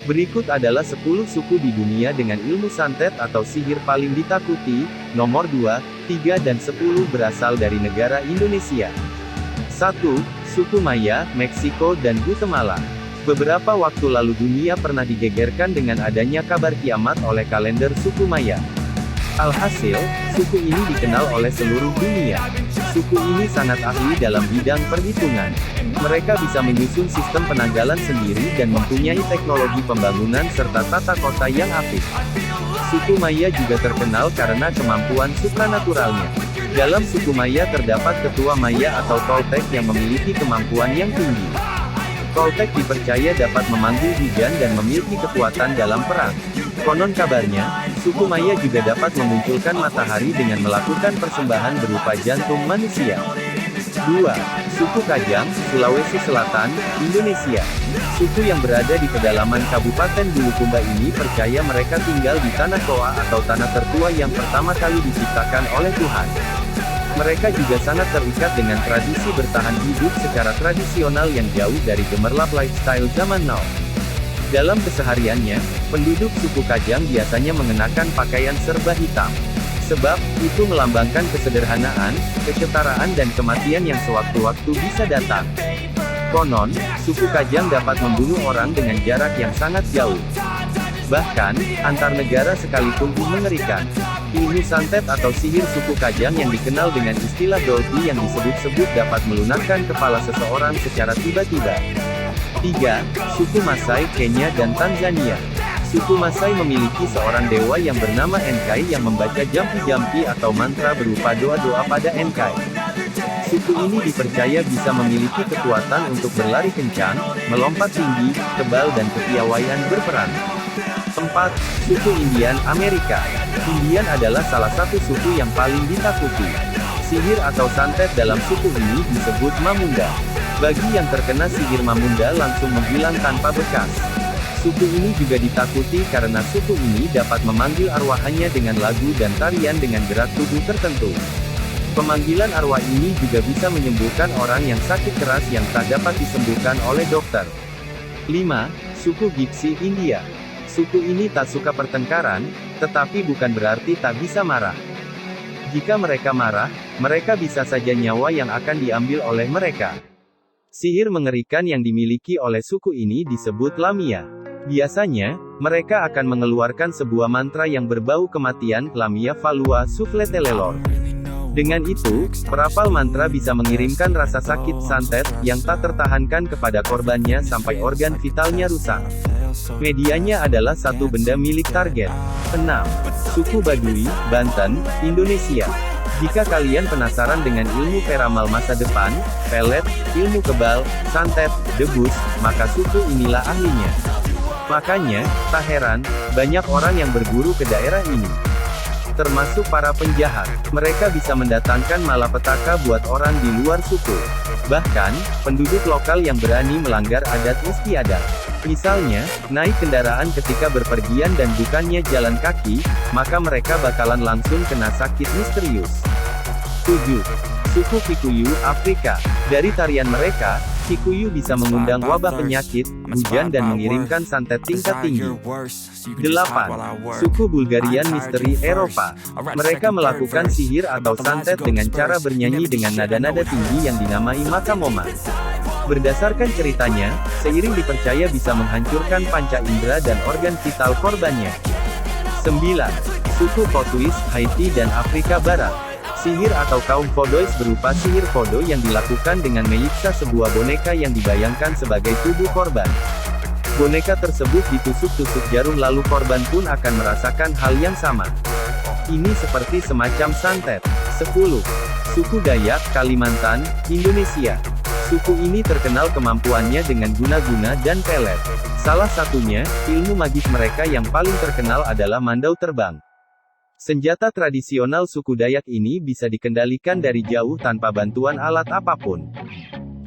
Berikut adalah 10 suku di dunia dengan ilmu santet atau sihir paling ditakuti. Nomor 2, 3 dan 10 berasal dari negara Indonesia. 1. Suku Maya, Meksiko dan Guatemala. Beberapa waktu lalu dunia pernah digegerkan dengan adanya kabar kiamat oleh kalender suku Maya. Alhasil, suku ini dikenal oleh seluruh dunia. Suku ini sangat ahli dalam bidang perhitungan. Mereka bisa menyusun sistem penanggalan sendiri dan mempunyai teknologi pembangunan serta tata kota yang apik. Suku Maya juga terkenal karena kemampuan supranaturalnya. Dalam suku Maya terdapat ketua Maya atau Toltec yang memiliki kemampuan yang tinggi. Toltec dipercaya dapat memanggil hujan dan memiliki kekuatan dalam perang. Konon kabarnya, suku Maya juga dapat memunculkan matahari dengan melakukan persembahan berupa jantung manusia. 2. Suku Kajang, Sulawesi Selatan, Indonesia. Suku yang berada di pedalaman Kabupaten Bulukumba ini percaya mereka tinggal di tanah Toa atau tanah tertua yang pertama kali diciptakan oleh Tuhan. Mereka juga sangat terikat dengan tradisi bertahan hidup secara tradisional yang jauh dari gemerlap lifestyle zaman now. Dalam kesehariannya, penduduk suku Kajang biasanya mengenakan pakaian serba hitam. Sebab, itu melambangkan kesederhanaan, kesetaraan dan kematian yang sewaktu-waktu bisa datang. Konon, suku Kajang dapat membunuh orang dengan jarak yang sangat jauh. Bahkan, antar negara sekalipun mengerikan. Ilmu santet atau sihir suku Kajang yang dikenal dengan istilah dolpi yang disebut-sebut dapat melunakkan kepala seseorang secara tiba-tiba. 3. Suku Masai, Kenya dan Tanzania. Suku Masai memiliki seorang dewa yang bernama Enkai yang membaca jampi-jampi atau mantra berupa doa-doa pada Enkai. Suku ini dipercaya bisa memiliki kekuatan untuk berlari kencang, melompat tinggi, tebal dan kepiawaian berperang. 4. Suku Indian, Amerika. Indian adalah salah satu suku yang paling ditakuti. Sihir atau santet dalam suku ini disebut Mamunda. Bagi yang terkena sihir Mamunda langsung menghilang tanpa bekas. Suku ini juga ditakuti karena suku ini dapat memanggil arwahnya dengan lagu dan tarian dengan gerak tubuh tertentu. Pemanggilan arwah ini juga bisa menyembuhkan orang yang sakit keras yang tak dapat disembuhkan oleh dokter. 5. Suku Gipsi, India. Suku ini tak suka pertengkaran, tetapi bukan berarti tak bisa marah. Jika mereka marah, mereka bisa saja nyawa yang akan diambil oleh mereka. Sihir mengerikan yang dimiliki oleh suku ini disebut Lamia. Biasanya, mereka akan mengeluarkan sebuah mantra yang berbau kematian, Lamia Falua Sufletelelor. Dengan itu, perapal mantra bisa mengirimkan rasa sakit santet, yang tak tertahankan kepada korbannya sampai organ vitalnya rusak. Medianya adalah satu benda milik target. 6. Suku Baduy, Banten, Indonesia. Jika kalian penasaran dengan ilmu peramal masa depan, pelet, ilmu kebal, santet, debus, maka suku inilah ahlinya. Makanya, tak heran, banyak orang yang berburu ke daerah ini. Termasuk para penjahat. Mereka bisa mendatangkan malapetaka buat orang di luar suku. Bahkan, penduduk lokal yang berani melanggar adat istiadat. Misalnya, naik kendaraan ketika berpergian dan bukannya jalan kaki, maka mereka bakalan langsung kena sakit misterius. 7. Suku Kikuyu, Afrika. Dari tarian mereka, Kikuyu bisa mengundang wabah penyakit, hujan dan mengirimkan santet tingkat tinggi. 8. Suku Bulgarian Misteri, Eropa. Mereka melakukan sihir atau santet dengan cara bernyanyi dengan nada-nada tinggi yang dinamai makamoma. Berdasarkan ceritanya, seiring dipercaya bisa menghancurkan panca indera dan organ vital korbannya. 9. Suku Potuis, Haiti dan Afrika Barat. Sihir atau kaum Fodois berupa sihir Fodo yang dilakukan dengan menyiksa sebuah boneka yang dibayangkan sebagai tubuh korban. Boneka tersebut ditusuk-tusuk jarum lalu korban pun akan merasakan hal yang sama. Ini seperti semacam santet. 10. Suku Dayak, Kalimantan, Indonesia. Suku ini terkenal kemampuannya dengan guna-guna dan pelet. Salah satunya, ilmu magis mereka yang paling terkenal adalah mandau terbang. Senjata tradisional suku Dayak ini bisa dikendalikan dari jauh tanpa bantuan alat apapun.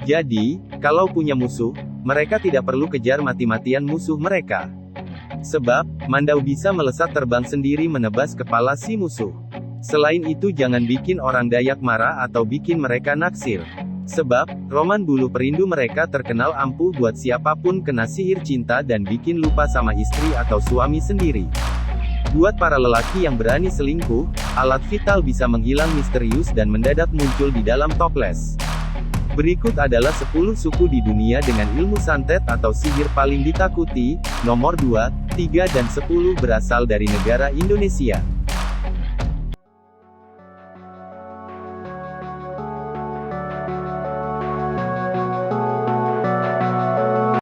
Jadi, kalau punya musuh, mereka tidak perlu kejar mati-matian musuh mereka. Sebab, mandau bisa melesat terbang sendiri menebas kepala si musuh. Selain itu jangan bikin orang Dayak marah atau bikin mereka naksir. Sebab, roman bulu perindu mereka terkenal ampuh buat siapapun kena sihir cinta dan bikin lupa sama istri atau suami sendiri. Buat para lelaki yang berani selingkuh, alat vital bisa menghilang misterius dan mendadak muncul di dalam toples. Berikut adalah 10 suku di dunia dengan ilmu santet atau sihir paling ditakuti. Nomor 2, 3 dan 10 berasal dari negara Indonesia.